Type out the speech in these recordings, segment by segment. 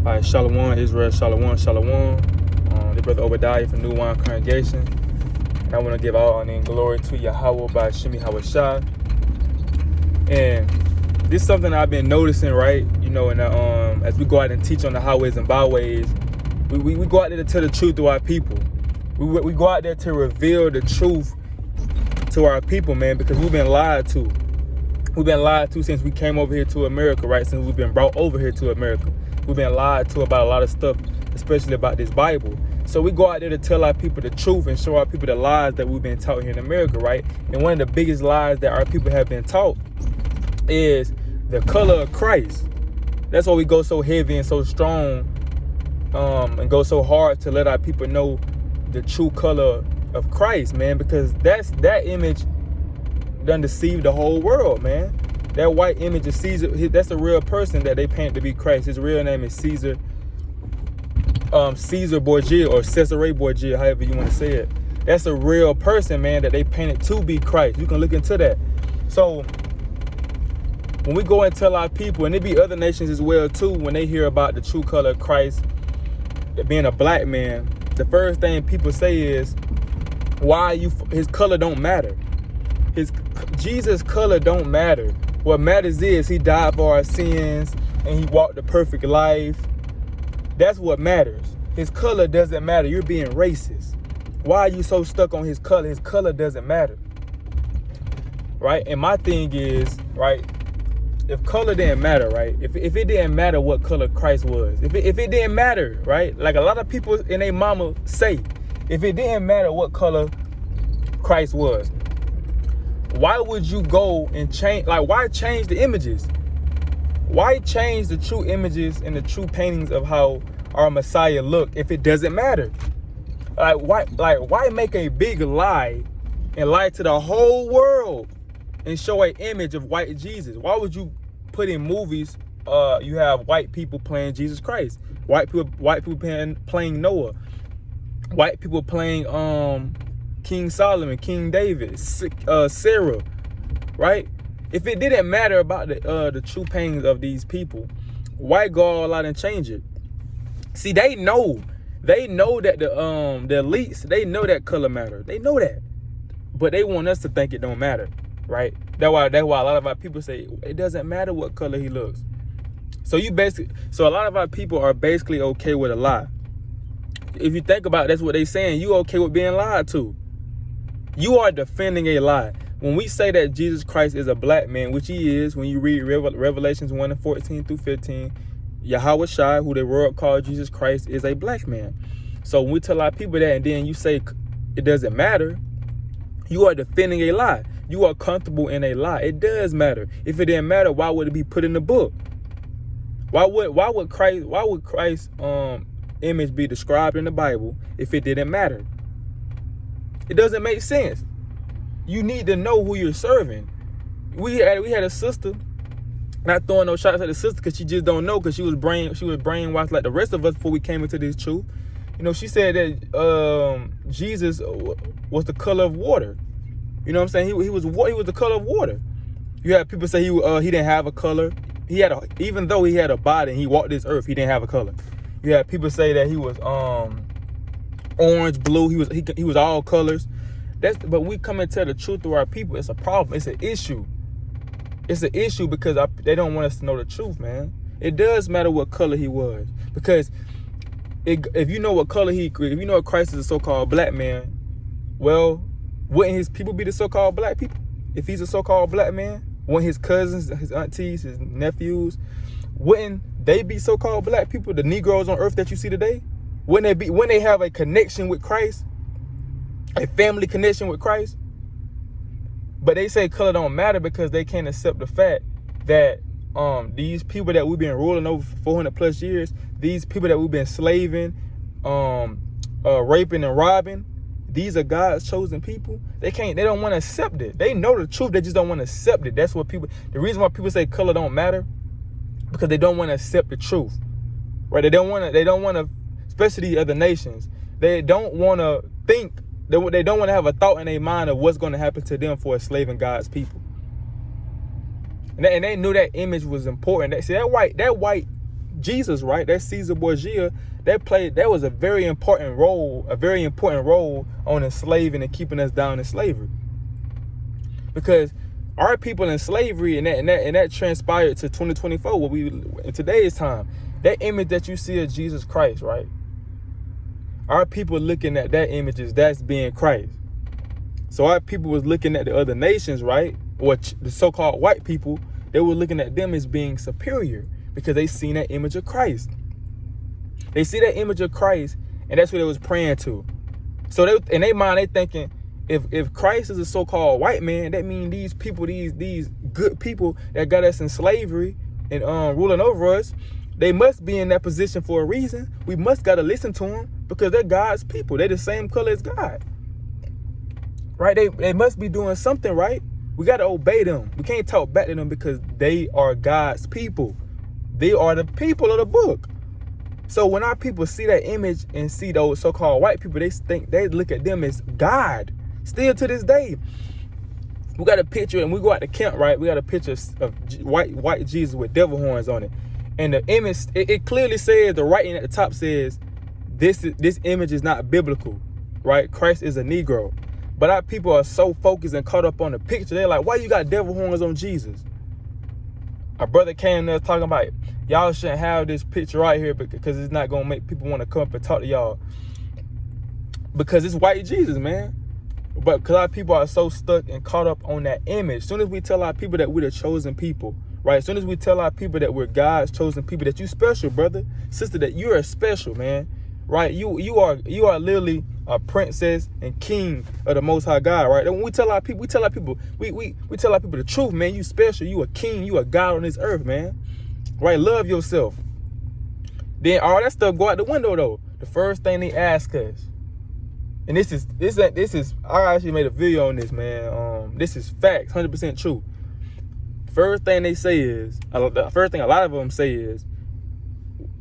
All right, Shalom, Israel, Shalom, Shalom. The brother Obadiah from New Wine Congregation. And I want to give all honor and glory to Yahweh by Shemi Hawashah. And this is something I've been noticing, right? You know, and as we go out and teach on the highways and byways, we go out there to tell the truth to our people. We go out there to reveal the truth to our people, man, because we've been lied to. We've been lied to since we came over here to America, right? Since we've been brought over here to America. We've been lied to about a lot of stuff, especially about this Bible. So we go out there to tell our people the truth and show our people the lies that we've been taught here in America, right? And one of the biggest lies that our people have been taught is the color of Christ. That's why we go so heavy and so strong and go so hard to let our people know the true color of Christ, man, because that image done deceived the whole world, man. That white image of Caesar, that's a real person that they paint to be Christ. His real name is Caesar Borgia, or Cesare Borgia, however you want to say it. That's a real person, man, that they painted to be Christ. You can look into that. So when we go and tell our people, and there be other nations as well too, when they hear about the true color of Christ being a black man, the first thing people say is, his color don't matter. Jesus' color don't matter. What matters is he died for our sins and he walked the perfect life. That's what matters. His color doesn't matter. You're being racist. Why are you so stuck on his color? His color doesn't matter. Right? And my thing is, right, if color didn't matter, right, if it didn't matter what color Christ was, if it didn't matter, right, like a lot of people and they mama say, if it didn't matter what color Christ was, why would you go and change? Like, why change the images? Why change the true images and the true paintings of how our Messiah looked if it doesn't matter? Why make a big lie and lie to the whole world and show an image of white Jesus? Why would you put in movies? You have white people playing Jesus Christ, white people playing Noah, white people playing King Solomon, King David, Sarah, right? If it didn't matter about the true paintings of these people, why go all out and change it? See, they know that the elites, they know that color matter. They know that, but they want us to think it don't matter, right? That's why a lot of our people say it doesn't matter what color he looks. So a lot of our people are basically okay with a lie. If you think about it, that's what they saying. You okay with being lied to? You are defending a lie. When we say that Jesus Christ is a black man, which he is, when you read Revelations 1:14-15, Yahweh Shai, who the world called Jesus Christ, is a black man. So when we tell our people that and then you say it doesn't matter, you are defending a lie. You are comfortable in a lie. It does matter. If it didn't matter, why would it be put in the book? Why would Christ's image be described in the Bible if it didn't matter? It doesn't make sense. You need to know who you're serving. We had a sister, not throwing no shots at the sister because she just don't know, because she was brainwashed like the rest of us before we came into this truth. You know, she said that Jesus was the color of water. You know what I'm saying? He was the color of water. You have people say he didn't have a color. Even though he had a body and he walked this earth, he didn't have a color. You have people say that he was orange, blue. He was all colors. But we come and tell the truth to our people. It's a problem. It's an issue. It's an issue because they don't want us to know the truth, man. It does matter what color he was, because if you know what color if you know Christ is a so-called black man, well, wouldn't his people be the so-called black people? If he's a so-called black man, wouldn't his cousins, his aunties, his nephews, wouldn't they be so-called black people? The Negroes on earth that you see today, wouldn't they have a connection with Christ? A family connection with Christ? But they say color don't matter because they can't accept the fact that these people that we've been ruling over for 400 plus years, these people that we've been slaving, raping and robbing, these are God's chosen people. They don't want to accept it. They know the truth, they just don't want to accept it. That's what the reason why people say color don't matter, because they don't want to accept the truth. Right? They don't want to, especially the other nations, they don't want to think. They don't want to have a thought in their mind of what's going to happen to them for enslaving God's people. And they knew that image was important. That white Jesus, right? That Caesar Borgia, that was a very important role on enslaving and keeping us down in slavery. Because our people in slavery, and that transpired to 2024, what we in today's time, that image that you see of Jesus Christ, right? Our people looking at that image as that's being Christ. So our people was looking at the other nations, right? Or the so-called white people, they were looking at them as being superior because they seen that image of Christ. They see that image of Christ, and that's what they was praying to. So they, in their mind, they thinking, if Christ is a so-called white man, that means these people, these good people that got us in slavery and ruling over us, they must be in that position for a reason. We must gotta listen to them because they're God's people. They're the same color as God, right? They must be doing something right. We gotta obey them. We can't talk back to them because they are God's people. They are the people of the book. So when our people see that image and see those so-called white people, they look at them as God. Still to this day, we got a picture, and we go out to camp, right? We got a picture of white Jesus with devil horns on it, and the image it clearly says, the writing at the top says, this image is not biblical, right? Christ is a Negro, but our people are so focused and caught up on the picture. They're like, why you got devil horns on Jesus? Our brother came there talking about, y'all shouldn't have this picture right here because it's not gonna make people want to come up and talk to y'all because it's white Jesus, man. But because our people are so stuck and caught up on that image, as soon as we tell our people that we're the chosen people, right? As soon as we tell our people that we're God's chosen people, that you special, brother, sister, that you are special, man, right? You are literally a princess and king of the Most High God, right? And when we tell our people, we tell our people the truth, man. You special, you a king, you a God on this earth, man, right? Love yourself. Then all that stuff go out the window though. The first thing they ask us. And this is I actually made a video on this, man. This is facts, 100% true. First thing they say is, the first thing a lot of them say is,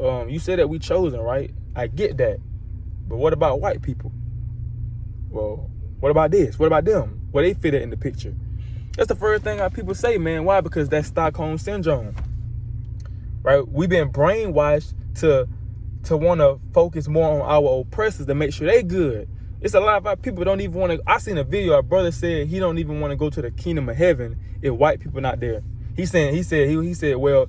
you said that we chosen, right? I get that, but what about white people? Well, what about this? What about them? Where they fit in the picture? That's the first thing our people say, man. Why? Because that's Stockholm syndrome, right? We've been brainwashed to want to focus more on our oppressors to make sure they good. It's a lot of our people don't even want to. I seen a video. Our brother said he don't even want to go to the kingdom of heaven if white people not there. He said, well,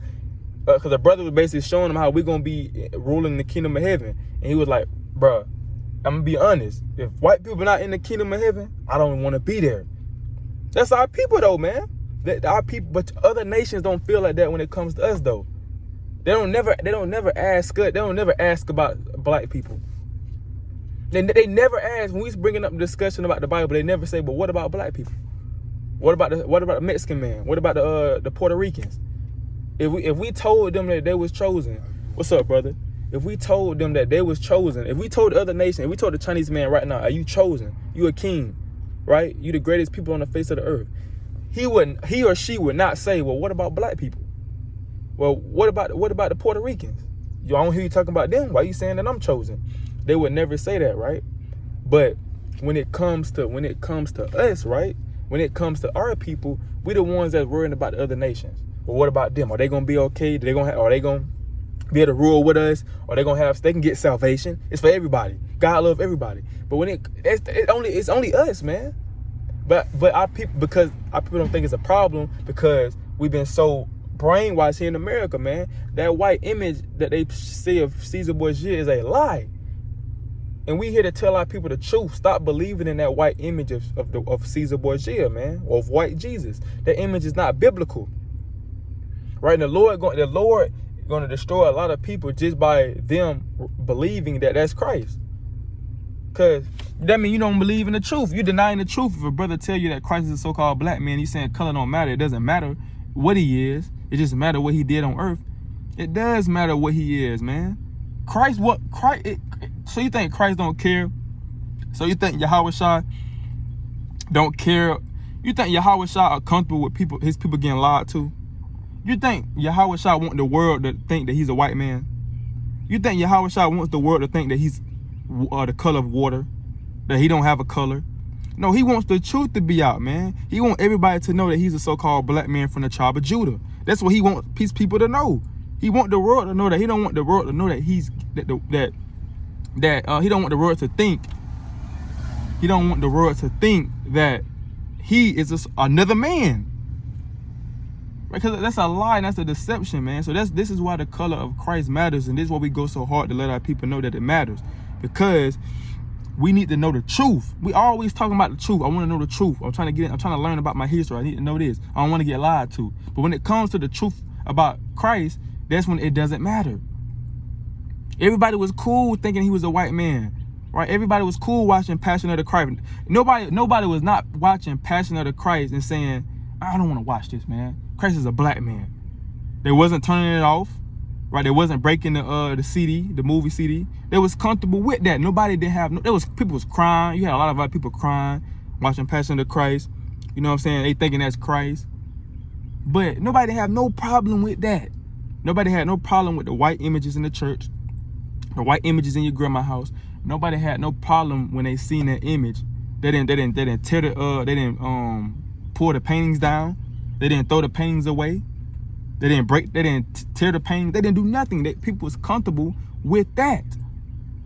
because the brother was basically showing him how we're gonna be ruling the kingdom of heaven, and he was like, bruh, I'm gonna be honest. If white people not in the kingdom of heaven, I don't want to be there. That's our people though, man. Our people, but other nations don't feel like that when it comes to us though. They don't never ask about black people. They never ask when we bringing up the discussion about the Bible. They never say, but what about black people? What about the Mexican man? What about the Puerto Ricans? If we told them that they was chosen, what's up, brother? If we told them that they was chosen, if we told the other nation, if we told the Chinese man right now, are you chosen? You a king, right? You the greatest people on the face of the earth. He or she would not say, well, what about black people? Well, what about the Puerto Ricans? I don't hear you talking about them. Why are you saying that I'm chosen? They would never say that, right? But when it comes to us, right? When it comes to our people, we the ones that's worrying about the other nations. Well, what about them? Are they gonna be okay? Are they gonna be able to rule with us? Are they can get salvation? It's for everybody. God love everybody. But when it's only us, man. But our people, because our people don't think it's a problem because we've been so brainwashed here in America, man. That white image that they see of Caesar Borgia is a lie. And we here to tell our people the truth. Stop believing in that white image of Caesar Borgia, man, or of white Jesus. That image is not biblical, right? And the Lord going to destroy a lot of people just by them believing that that's Christ. Because that means you don't believe in the truth. You're denying the truth. If a brother tell you that Christ is a so-called black man, he's saying color don't matter. It doesn't matter what he is. It just matter what he did on earth. It does matter what he is, man. So you think Christ don't care? So you think Yahweh Shai don't care? You think Yahweh Shai are comfortable with his people getting lied to? You think Yahweh Shai want the world to think that he's a white man? You think Yahweh Shai wants the world to think that he's the color of water, that he don't have a color? No, he wants the truth to be out, man. He wants everybody to know that he's a so-called black man from the tribe of Judah. That's what he wants people to know. He want the world to know that. He don't want the world to know that he don't want the world to think. He don't want the world to think that he is another man. Because that's a lie and that's a deception, man. So this is why the color of Christ matters, and this is why we go so hard to let our people know that it matters. Because we need to know the truth. We always talking about the truth. I want to know the truth. I'm trying to learn about my history. I need to know this. I don't want to get lied to. But when it comes to the truth about Christ, that's when it doesn't matter. Everybody was cool thinking he was a white man, right? Everybody was cool watching Passion of the Christ. Nobody was not watching Passion of the Christ and saying, I don't want to watch this, man. Christ is a black man. They wasn't turning it off, right? They wasn't breaking the CD, the movie CD. They was comfortable with that. Nobody didn't have people was crying. You had a lot of other people crying, watching Passion of the Christ. You know what I'm saying? They thinking that's Christ. But nobody had no problem with that. Nobody had no problem with the white images in the church, the white images in your grandma's house. Nobody had no problem when they seen that image. They didn't tear they didn't pull the paintings down. They didn't throw the paintings away. They didn't tear the paintings. They didn't do nothing. People was comfortable with that.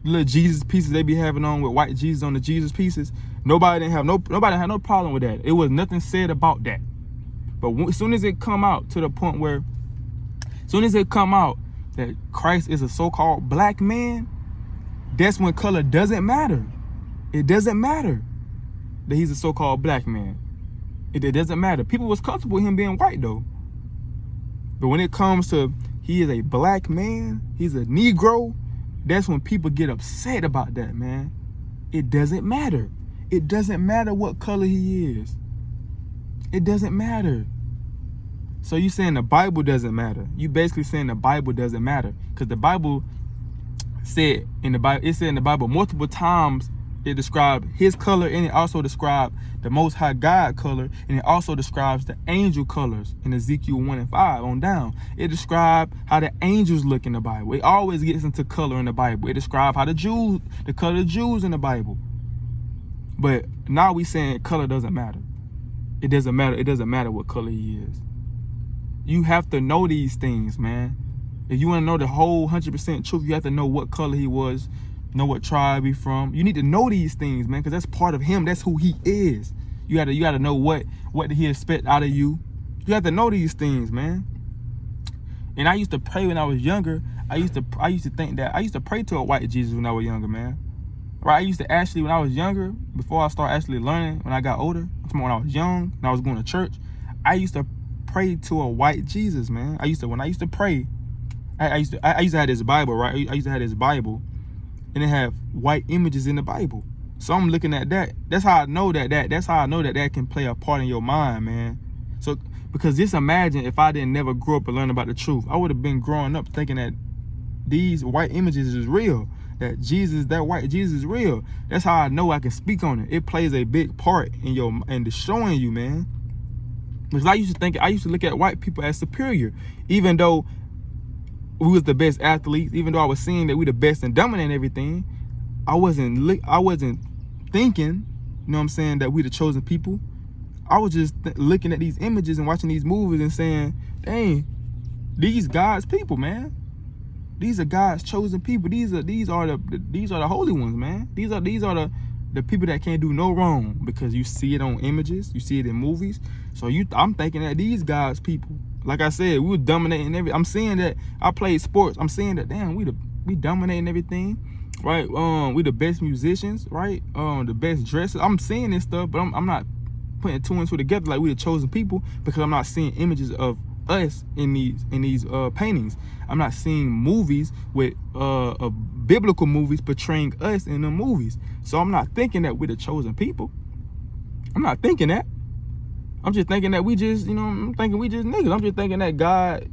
Little Jesus pieces they be having on with white Jesus on the Jesus pieces. Nobody had no problem with that. It was nothing said about that. But as soon as it come out to the point where, as soon as it come out that Christ is a so-called black man, that's when color doesn't matter. It doesn't matter that he's a so-called black man. It doesn't matter. People was comfortable with him being white though. But when it comes to he is a black man, he's a Negro, that's when people get upset about that, man. It doesn't matter. It doesn't matter what color he is. It doesn't matter. So you saying the Bible doesn't matter. You basically saying the Bible doesn't matter. Because the Bible said in the Bible multiple times it described his color, and it also described the Most High God color, and it also describes the angel colors in Ezekiel 1 and 5 on down. It described how the angels look in the Bible. It always gets into color in the Bible. It describes how the color of the Jews in the Bible. But now we saying color doesn't matter. It doesn't matter. It doesn't matter what color he is. You have to know these things, man. If you want to know the whole 100% truth, you have to know what color he was, know what tribe he from. You need to know these things, man, because that's part of him. That's who he is. You gotta know what did he expect out of you. You have to know these things, man. And I used to pray when I was younger. I used to think that I used to pray to a white Jesus when I was younger, man. Right? I used to actually, when I was younger, before I started actually learning, when I got older, when I was young, and I was going to church, I used to pray to a white Jesus, man. When I used to pray, I used to have this Bible, right? I used to have this Bible, and it have white images in the Bible. So I'm looking at that. That's how I know that can play a part in your mind, man. So because just imagine if I didn't never grow up and learn about the truth, I would have been growing up thinking that these white images is real. That white Jesus is real. That's how I know I can speak on it. It plays a big part in destroying you, man. Because I used to look at white people as superior, even though we was the best athletes, even though I was seeing that we the best and dominant everything. I wasn't thinking, you know what I'm saying, that we the chosen people. I was just looking at these images and watching these movies and saying, dang, these God's people, man. These are God's chosen people. These are the holy ones, man. These are the people that can't do no wrong, because you see it on images, you see it in movies. So I'm thinking that these God's people, like I said, we were dominating everything. I'm seeing that I played sports. I'm seeing that, damn, we dominating everything, right? We the best musicians, right? The best dressers. I'm seeing this stuff, but I'm not putting two and two together like we the chosen people, because I'm not seeing images of us in these paintings. I'm not seeing movies with biblical movies portraying us in the movies. So I'm not thinking that we're the chosen people. I'm not thinking that. I'm just thinking that we just, I'm thinking we just niggas. I'm just thinking that God,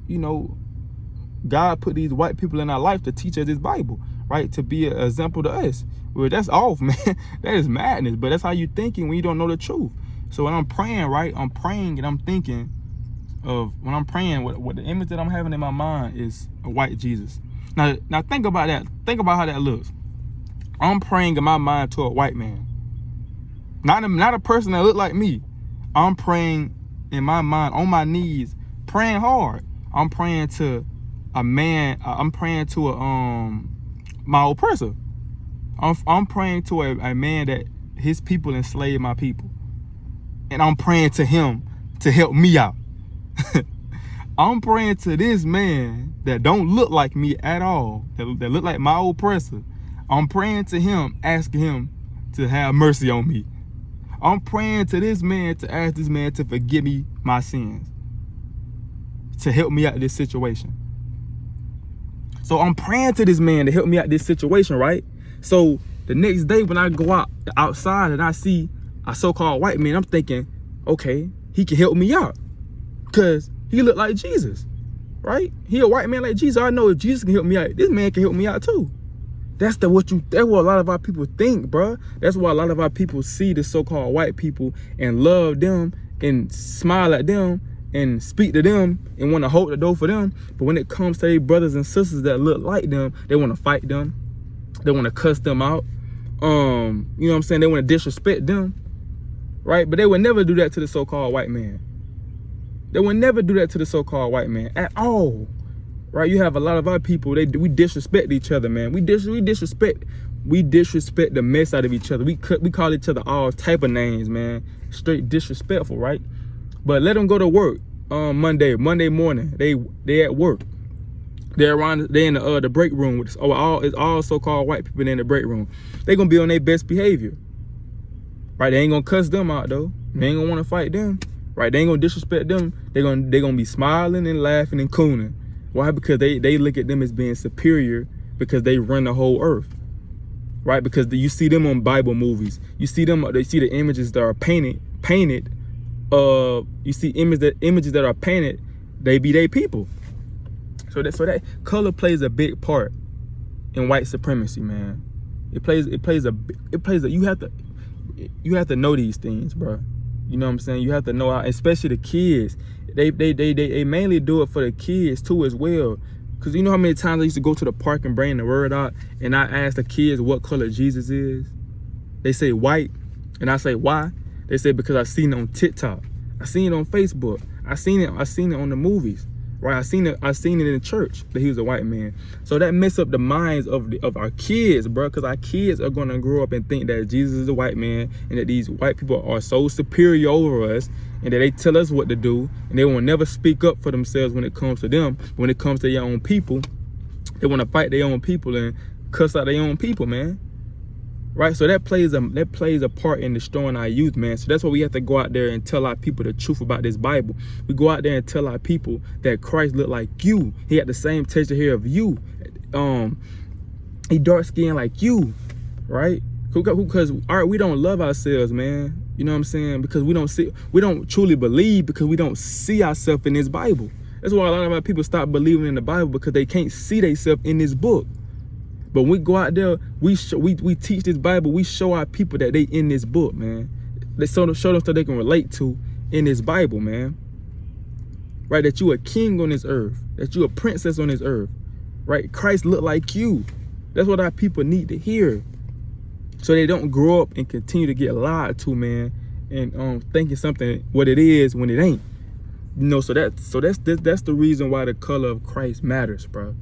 God put these white people in our life to teach us this Bible, right? To be an example to us. Well, that's off, man. That is madness. But that's how you thinking when you don't know the truth. So when I'm praying, right? I'm praying and I'm thinking of, when I'm praying, what the image that I'm having in my mind is a white Jesus. Now think about that. Think about how that looks. I'm praying in my mind to a white man. Not a person that look like me. I'm praying in my mind on my knees, praying hard. I'm praying to I'm praying to my oppressor. I'm praying to a man that his people enslaved my people. And I'm praying to him to help me out. I'm praying to this man that don't look like me at all, that look like my oppressor. I'm praying to him, asking him to have mercy on me. I'm praying to this man to ask this man to forgive me my sins, to help me out of this situation. So I'm praying to this man to help me out of this situation, right? So the next day when I go outside and I see a so-called white man, I'm thinking, okay, he can help me out because he look like Jesus, right? He a white man like Jesus. I know if Jesus can help me out, this man can help me out too. That's what a lot of our people think, bro. That's why a lot of our people see the so-called white people and love them and smile at them and speak to them and want to hold the door for them. But when it comes to their brothers and sisters that look like them, they want to fight them. They want to cuss them out. You know what I'm saying? They want to disrespect them, right? But they would never do that to the so-called white man. They would never do that to the so-called white man at all. Right, you have a lot of our people. We disrespect each other, man. We disrespect the mess out of each other. We call each other all type of names, man. Straight disrespectful, right? But let them go to work on Monday morning. They at work. They in the break room with it's all so-called white people in the break room. They gonna be on their best behavior, right? They ain't gonna cuss them out though. They ain't gonna want to fight them, right? They ain't gonna disrespect them. They gonna be smiling and laughing and cooning. Why? Because they look at them as being superior because they run the whole earth, right? Because you see them on Bible movies. You see them. They see the images that are painted. You see images that are painted. They be their people. So that color plays a big part in white supremacy, man. You have to know these things, bro. You know what I'm saying? You have to know how, especially the kids. They mainly do it for the kids too as well. Cause you know how many times I used to go to the park and bring the word out and I ask the kids what color Jesus is? They say white. And I say, why? They say because I seen it on TikTok. I seen it on Facebook. I seen it on the movies. Right? I seen it in the church that he was a white man. So that mess up the minds of our kids, bro. Because our kids are gonna grow up and think that Jesus is a white man and that these white people are so superior over us and that they tell us what to do and they will never speak up for themselves when it comes to them. When it comes to their own people, they want to fight their own people and cuss out their own people, man. Right? So that plays a part in destroying our youth, man. So that's why we have to go out there and tell our people the truth about this Bible. We go out there and tell our people that Christ looked like you. He had the same texture hair of you. He dark skinned like you, right? Because we don't love ourselves, man. You know what I'm saying? Because we don't truly believe because we don't see ourselves in this Bible. That's why a lot of our people stop believing in the Bible because they can't see themselves in this book. But when we go out there, we teach this Bible. We show our people that they in this book, man. They show them so they can relate to in this Bible, man. Right? That you a king on this earth. That you a princess on this earth. Right? Christ looked like you. That's what our people need to hear. So they don't grow up and continue to get lied to, man. And thinking something what it is when it ain't. You know, so that's the reason why the color of Christ matters, bro.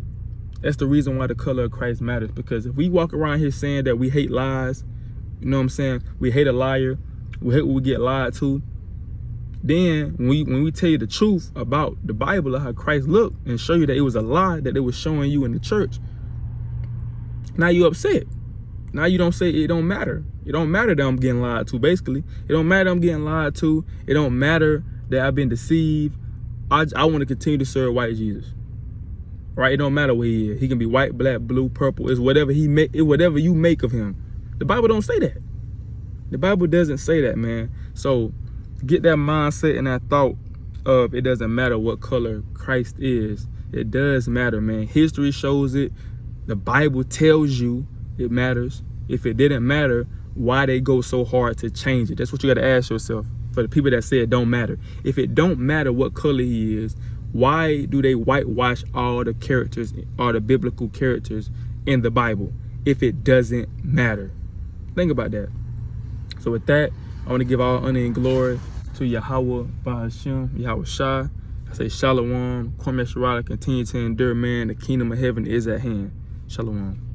That's the reason why the color of Christ matters. Because if we walk around here saying that we hate lies, you know what I'm saying? We hate a liar. We hate when we get lied to. Then when we tell you the truth about the Bible of how Christ looked and show you that it was a lie that they were showing you in the church, now you upset. Now you don't say it don't matter. It don't matter that I'm getting lied to, basically. It don't matter I'm getting lied to. It don't matter that I've been deceived. I want to continue to serve white Jesus. Right? It don't matter what he is. He can be white, black, blue, purple. It's whatever whatever you make of him. The Bible don't say that. The Bible doesn't say that, man. So get that mindset and that thought of it doesn't matter what color Christ is. It does matter, man. History shows it. The Bible tells you it matters. If it didn't matter, why they go so hard to change it? That's what you got to ask yourself. For the people that say it don't matter. If it don't matter what color he is, why do they whitewash all the characters, all the biblical characters in the Bible if it doesn't matter? Think about that. So with that, I want to give all honor and glory to Yahweh Bahashim, Yahweh Shah, I say shalom. Kwame Sharala, continue to endure, man. The kingdom of heaven is at hand. Shalom.